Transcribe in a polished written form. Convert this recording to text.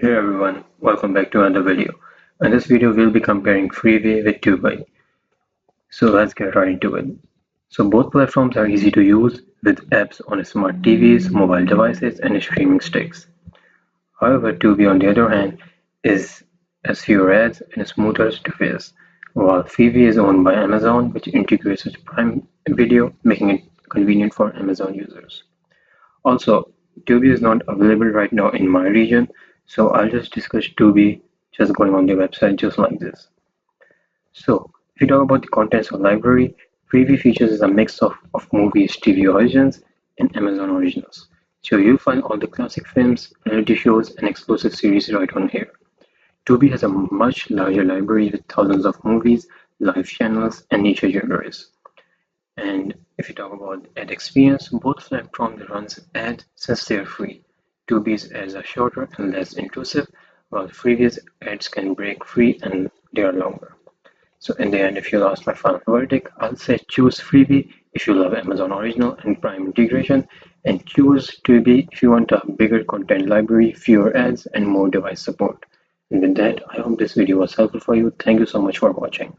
Hey everyone, welcome back to another video. In this video, we'll be comparing Freevee with Tubi. So let's get right into it. So both platforms are easy to use with apps on smart TVs, mobile devices, and streaming sticks. However, Tubi on the other hand has fewer ads and smoother interface, while Freevee is owned by Amazon, which integrates with Prime Video, making it convenient for Amazon users. Also, Tubi is not available right now in my region, so I'll just discuss Tubi just going on their website just like this. So, if we talk about the contents of library, Freevee features is a mix of movies, TV origins, and Amazon originals. So you'll find all the classic films, reality shows, and exclusive series right on here. Tubi has a much larger library with thousands of movies, live channels, and niche genres. And if you talk about ad experience, both platforms runs ads since they are free. Tubi's ads are shorter and less intrusive, while Freevee's ads can break free and they are longer. So in the end, if you ask my final verdict, I'll say choose Freevee if you love Amazon Original and Prime integration, and choose Tubi if you want a bigger content library, fewer ads, and more device support. And with that, I hope this video was helpful for you. Thank you so much for watching.